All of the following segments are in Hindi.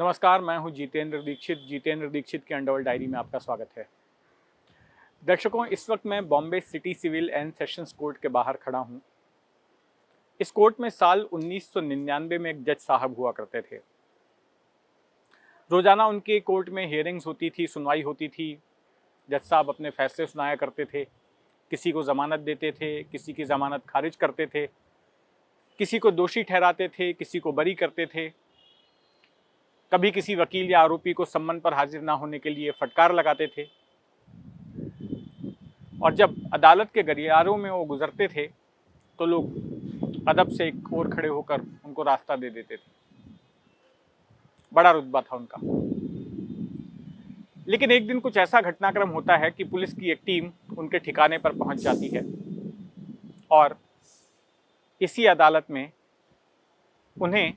नमस्कार, मैं हूं जितेंद्र दीक्षित के अंडरवर्ल्ड डायरी में आपका स्वागत है। दर्शकों, इस वक्त मैं Bombay City Civil and Sessions Court के बाहर खड़ा हूं। इस कोर्ट में साल 1999 में एक जज साहब हुआ करते थे। रोजाना उनके कोर्ट में हियरिंग्स होती थी, सुनवाई होती थी। जज साहब अपने फैसले सुनाया करते थे, किसी को जमानत देते थे, किसी की जमानत खारिज करते थे, किसी को दोषी ठहराते थे, किसी को बरी करते थे। कभी किसी वकील या आरोपी को सम्मन पर हाजिर ना होने के लिए फटकार लगाते थे। और जब अदालत के गलियारों में वो गुजरते थे तो लोग अदब से एक ओर खड़े होकर उनको रास्ता दे देते थे। बड़ा रुतबा था उनका। लेकिन एक दिन कुछ ऐसा घटनाक्रम होता है कि पुलिस की एक टीम उनके ठिकाने पर पहुंच जाती है और इसी अदालत में उन्हें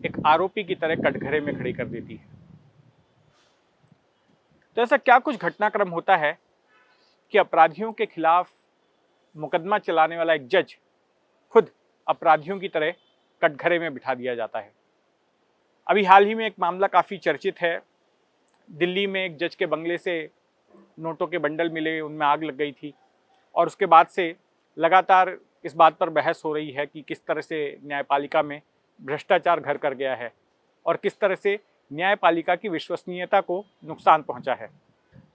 एक आरोपी की तरह कटघरे में खड़ी कर देती है। तो ऐसा क्या कुछ घटनाक्रम होता है कि अपराधियों के खिलाफ मुकदमा चलाने वाला एक जज खुद अपराधियों की तरह कटघरे में बिठा दिया जाता है। अभी हाल ही में एक मामला काफ़ी चर्चित है। दिल्ली में एक जज के बंगले से नोटों के बंडल मिले, उनमें आग लग गई थी और उसके बाद से लगातार इस बात पर बहस हो रही है कि किस तरह से न्यायपालिका में भ्रष्टाचार घर कर गया है और किस तरह से न्यायपालिका की विश्वसनीयता को नुकसान पहुंचा है।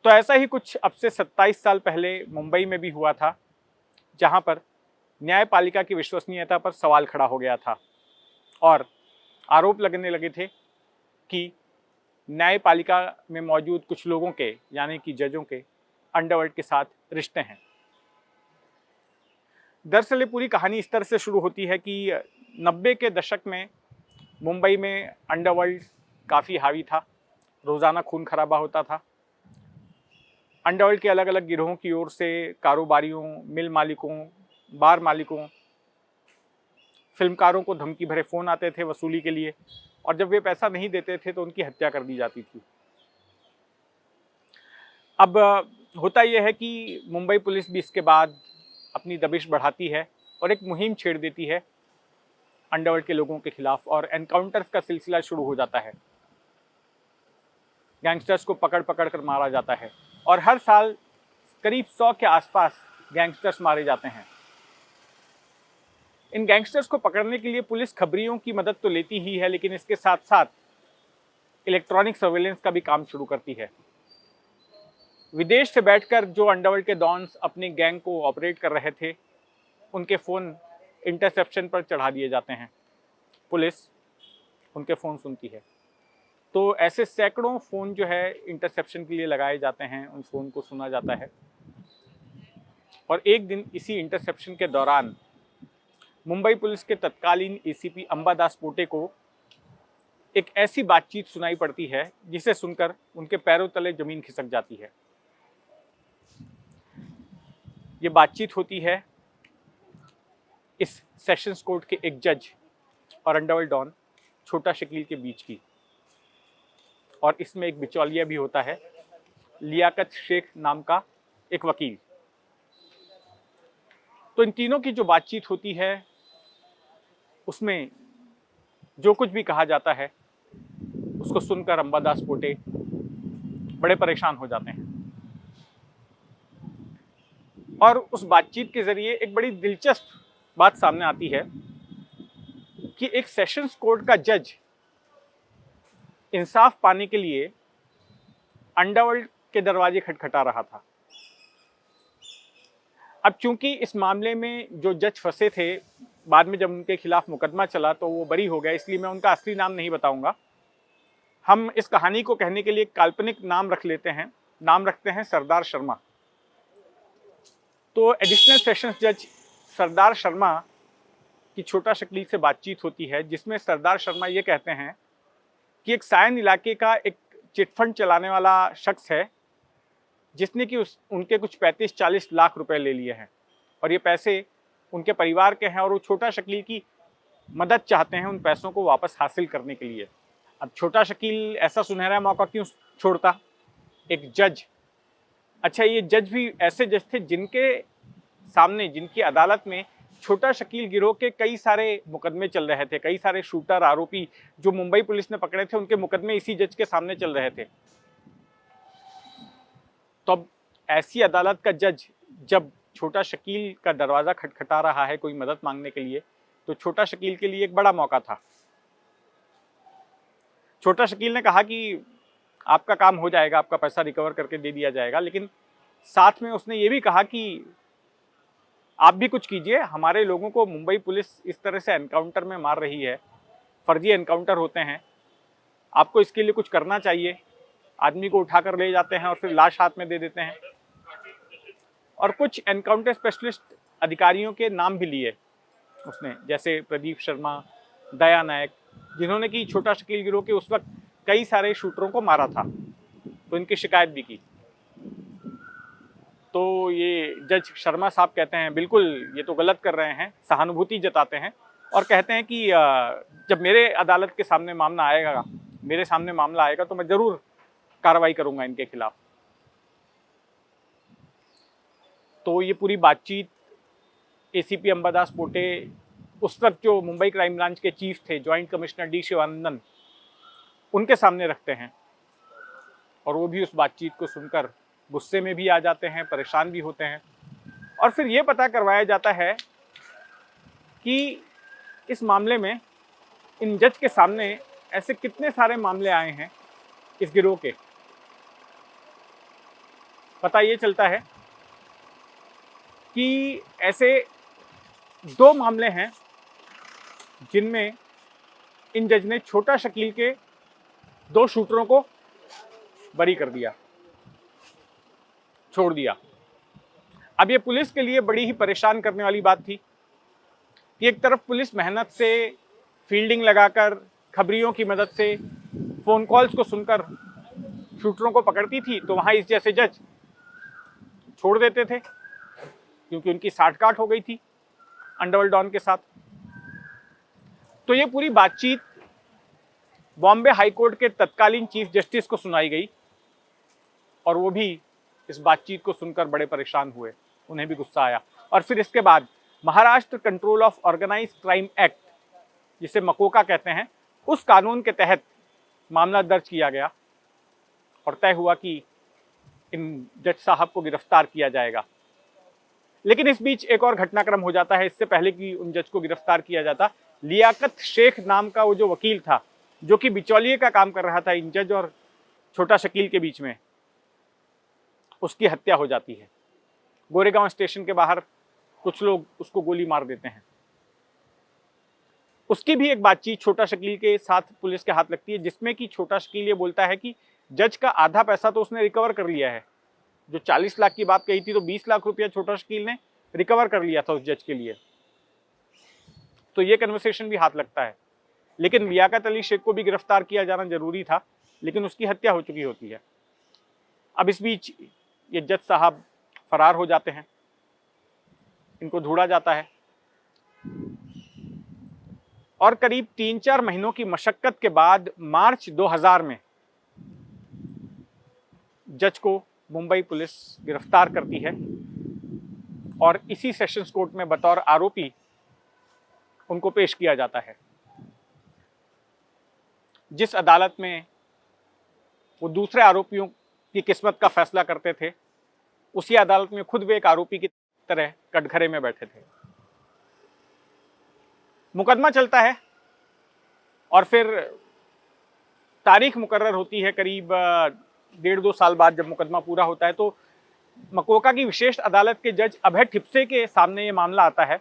तो ऐसा ही कुछ अब से 27 साल पहले मुंबई में भी हुआ था, जहां पर न्यायपालिका की विश्वसनीयता पर सवाल खड़ा हो गया था और आरोप लगने लगे थे कि न्यायपालिका में मौजूद कुछ लोगों के, यानी कि जजों के, अंडरवर्ल्ड के साथ रिश्ते हैं। दरअसल ये पूरी कहानी इस तरह से शुरू होती है कि 90 के दशक में मुंबई में अंडरवर्ल्ड काफ़ी हावी था। रोज़ाना खून खराबा होता था। अंडरवर्ल्ड के अलग अलग गिरोहों की ओर से कारोबारियों, मिल मालिकों, बार मालिकों, फिल्मकारों को धमकी भरे फ़ोन आते थे वसूली के लिए, और जब वे पैसा नहीं देते थे तो उनकी हत्या कर दी जाती थी। अब होता यह है कि मुंबई पुलिस भी इसके बाद अपनी दबिश बढ़ाती है और एक मुहिम छेड़ देती है अंडरवर्ल्ड के लोगों के खिलाफ, और एनकाउंटर्स का सिलसिला शुरू हो जाता है। गैंगस्टर्स को पकड़ पकड़ कर मारा जाता है और हर साल करीब 100 के आसपास गैंगस्टर्स मारे जाते हैं। इन गैंगस्टर्स को पकड़ने के लिए पुलिस खबरियों की मदद तो लेती ही है, लेकिन इसके साथ साथ इलेक्ट्रॉनिक सर्वेलेंस का भी काम शुरू करती है। विदेश से बैठकर जो अंडरवर्ल्ड के डॉन्स अपनी गैंग को ऑपरेट कर रहे थे, उनके फ़ोन इंटरसेप्शन पर चढ़ा दिए जाते हैं। पुलिस उनके फ़ोन सुनती है। तो ऐसे सैकड़ों फ़ोन जो है इंटरसेप्शन के लिए लगाए जाते हैं, उन फ़ोन को सुना जाता है। और एक दिन इसी इंटरसेप्शन के दौरान मुंबई पुलिस के तत्कालीन एसीपी अंबादास पोटे को एक ऐसी बातचीत सुनाई पड़ती है जिसे सुनकर उनके पैरों तले ज़मीन खिसक जाती है। ये बातचीत होती है इस सेशंस कोर्ट के एक जज और अंडरवर्ल्ड डॉन छोटा शकील के बीच की, और इसमें एक बिचौलिया भी होता है, लियाकत शेख नाम का एक वकील। तो इन तीनों की जो बातचीत होती है उसमें जो कुछ भी कहा जाता है उसको सुनकर अंबादास पोटे बड़े परेशान हो जाते हैं और उस बातचीत के जरिए एक बड़ी दिलचस्प बात सामने आती है कि एक सेशंस कोर्ट का जज इंसाफ पाने के लिए अंडरवर्ल्ड के दरवाजे खटखटा रहा था। अब चूंकि इस मामले में जो जज फंसे थे, बाद में जब उनके खिलाफ मुकदमा चला तो वो बरी हो गए, इसलिए मैं उनका असली नाम नहीं बताऊंगा। हम इस कहानी को कहने के लिए एक काल्पनिक नाम रखते हैं सरदार शर्मा। तो एडिशनल सेशंस जज सरदार शर्मा की छोटा शकील से बातचीत होती है, जिसमें सरदार शर्मा ये कहते हैं कि एक सायन इलाके का एक चिटफंड चलाने वाला शख्स है जिसने कि उनके कुछ 35-40 लाख रुपए ले लिए हैं और ये पैसे उनके परिवार के हैं और वो छोटा शकील की मदद चाहते हैं उन पैसों को वापस हासिल करने के लिए। अब छोटा शकील ऐसा सुनहरा मौका क्यों छोड़ता? एक जज, अच्छा ये जज भी ऐसे जज थे जिनके सामने, जिनकी अदालत में छोटा शकील गिरोह के कई सारे मुकदमे चल रहे थे, कई सारे शूटर आरोपी जो मुंबई पुलिस ने पकड़े थे उनके मुकदमे इसी जज के सामने चल रहे थे। तो अब ऐसी अदालत का जज जब छोटा शकील का दरवाजा खटखटा रहा है कोई मदद मांगने के लिए, तो छोटा शकील के लिए एक बड़ा मौका था। छोटा शकील ने कहा कि आपका काम हो जाएगा, आपका पैसा रिकवर करके दे दिया जाएगा, लेकिन साथ में उसने ये भी कहा कि आप भी कुछ कीजिए, हमारे लोगों को मुंबई पुलिस इस तरह से एनकाउंटर में मार रही है, फर्जी एनकाउंटर होते हैं, आपको इसके लिए कुछ करना चाहिए। आदमी को उठाकर ले जाते हैं और फिर लाश हाथ में दे देते हैं। और कुछ एनकाउंटर स्पेशलिस्ट अधिकारियों के नाम भी लिए उसने, जैसे प्रदीप शर्मा, दया नायक, जिन्होंने कि छोटा शकील गिरोह के उस वक्त कई सारे शूटरों को मारा था, तो इनकी शिकायत भी की। तो ये जज शर्मा साहब कहते हैं बिल्कुल ये तो गलत कर रहे हैं, सहानुभूति जताते हैं और कहते हैं कि जब मेरे अदालत के सामने मामला आएगा, मेरे सामने मामला आएगा तो मैं जरूर कार्रवाई करूंगा इनके खिलाफ। तो ये पूरी बातचीत एसीपी अंबादास पोटे, उस वक्त जो मुंबई क्राइम ब्रांच के चीफ थे, जॉइंट कमिश्नर डी शिवानंदन, उनके सामने रखते हैं और वो भी उस बातचीत को सुनकर गुस्से में भी आ जाते हैं, परेशान भी होते हैं। और फिर ये पता करवाया जाता है कि इस मामले में इन जज के सामने ऐसे कितने सारे मामले आए हैं इस गिरोह के। पता ये चलता है कि ऐसे 2 मामले हैं जिनमें इन जज ने छोटा शकील के 2 शूटरों को बरी कर दिया, छोड़ दिया। अब ये पुलिस के लिए बड़ी ही परेशान करने वाली बात थी कि एक तरफ पुलिस मेहनत से फील्डिंग लगाकर, खबरियों की मदद से, फोन कॉल्स को सुनकर शूटरों को पकड़ती थी, तो वहां इस जैसे जज छोड़ देते थे क्योंकि उनकी साठगांठ हो गई थी अंडरवर्ल्ड डॉन के साथ। तो ये पूरी बातचीत बॉम्बे हाईकोर्ट के तत्कालीन चीफ जस्टिस को सुनाई गई और वो भी इस बातचीत को सुनकर बड़े परेशान हुए, उन्हें भी गुस्सा आया। और फिर इसके बाद Maharashtra Control of Organised Crime Act, जिसे मकोका कहते हैं, उस कानून के तहत मामला दर्ज किया गया और तय हुआ कि इन जज साहब को गिरफ्तार किया जाएगा। लेकिन इस बीच एक और घटनाक्रम हो जाता है। इससे पहले कि उन जज को गिरफ्तार किया जाता, लियाकत शेख नाम का वो जो वकील था, जो कि बिचौलिए का काम कर रहा था इन जज और छोटा शकील के बीच में, उसकी हत्या हो जाती है। गोरेगांव स्टेशन के बाहर कुछ लोग उसको गोली मार देते हैं। उसकी भी एक बातचीत छोटा शकील के साथ पुलिस के हाथ लगती है, जिसमें कि छोटा शकील ये बोलता है कि जज का आधा पैसा तो उसने रिकवर कर लिया है। जो 40 लाख की बात कही थी, तो 20 लाख रुपया छोटा शकील ने रिकवर कर लिया था उस जज के लिए। तो ये कन्वर्सेशन भी हाथ लगता है। लेकिन लियाकत अली शेख को भी गिरफ्तार किया जाना जरूरी था, लेकिन उसकी हत्या हो चुकी होती है। अब इस बीच ये जज साहब फरार हो जाते हैं, इनको ढूंढा जाता है और करीब 3-4 महीनों की मशक्कत के बाद मार्च 2000 में जज को मुंबई पुलिस गिरफ्तार करती है और इसी सेशंस कोर्ट में बतौर आरोपी उनको पेश किया जाता है। जिस अदालत में वो दूसरे आरोपियों की किस्मत का फैसला करते थे, उसी अदालत में खुद वे एक आरोपी की तरह कटघरे में बैठे थे। मुकदमा चलता है और फिर तारीख मुकर्रर होती है करीब 1.5-2 साल बाद। जब मुकदमा पूरा होता है तो मकोका की विशेष अदालत के जज अभय ठिप्से के सामने ये मामला आता है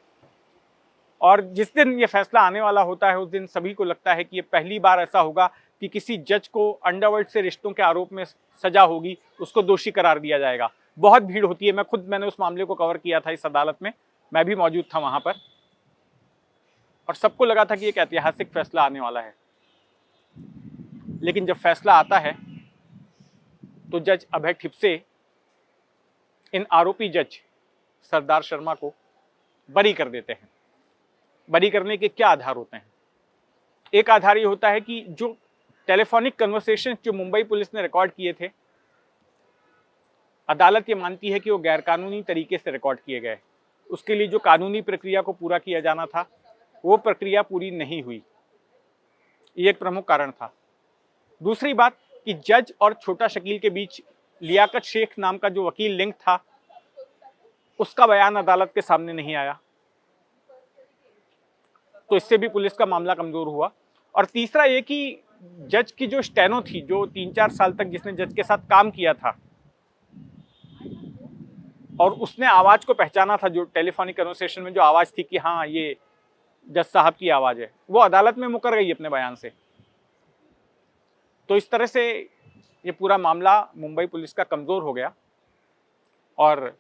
और जिस दिन ये फैसला आने वाला होता है उस दिन सभी को लगता है कि ये पहली बार ऐसा होगा कि किसी जज को अंडरवर्ल्ड से रिश्तों के आरोप में सजा होगी, उसको दोषी करार दिया जाएगा। बहुत भीड़ होती है। मैंने उस मामले को कवर किया था इस अदालत में, मैं भी मौजूद था वहां पर और सबको लगा था कि एक ऐतिहासिक फैसला आने वाला है। लेकिन जब फैसला आता है तो जज अभय ठिप्से इन आरोपी जज सरदार शर्मा को बरी कर देते हैं। बरी करने के क्या आधार होते हैं? एक आधार ये होता है कि जो टेलीफोनिक कन्वर्सेशन जो मुंबई पुलिस ने रिकॉर्ड किए थे, अदालत ये मानती है कि वो गैरकानूनी तरीके से रिकॉर्ड किए गए। उसके लिए जो कानूनी प्रक्रिया को पूरा किया जाना था वो प्रक्रिया पूरी नहीं हुई। ये एक प्रमुख कारण था। दूसरी बात कि जज और छोटा शकील के बीच लियाकत शेख नाम का जो वकील लिंक था उसका बयान अदालत के सामने नहीं आया, तो इससे भी पुलिस का मामला कमजोर हुआ। और तीसरा ये कि जज की जो स्टेनो थी, जो 3-4 साल तक जिसने जज के साथ काम किया था और उसने आवाज को पहचाना था, जो टेलीफोनिक कन्वर्सेशन में जो आवाज थी कि हाँ ये जज साहब की आवाज है, वो अदालत में मुकर गई अपने बयान से। तो इस तरह से ये पूरा मामला मुंबई पुलिस का कमजोर हो गया और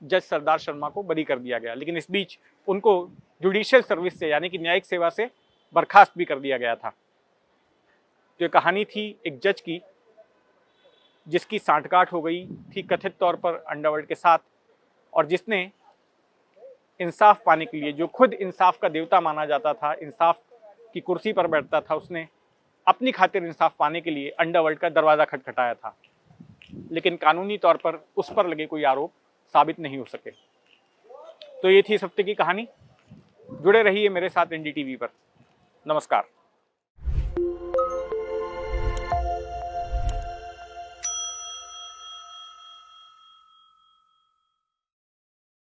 जज सरदार शर्मा को बरी कर दिया गया। लेकिन इस बीच उनको जुडिशियल सर्विस से यानी कि न्यायिक सेवा से बर्खास्त भी कर दिया गया था। जो कहानी थी एक जज की जिसकी सांठगांठ हो गई थी कथित तौर पर अंडरवर्ल्ड के साथ, और जिसने इंसाफ पाने के लिए, जो खुद इंसाफ का देवता माना जाता था, इंसाफ की कुर्सी पर बैठता था, उसने अपनी खातिर इंसाफ पाने के लिए अंडरवर्ल्ड का दरवाजा खटखटाया था, लेकिन कानूनी तौर पर उस पर लगे कोई आरोप साबित नहीं हो सके। तो ये थी इस हफ्ते की कहानी। जुड़े रहिए मेरे साथ एनडीटीवी पर। नमस्कार।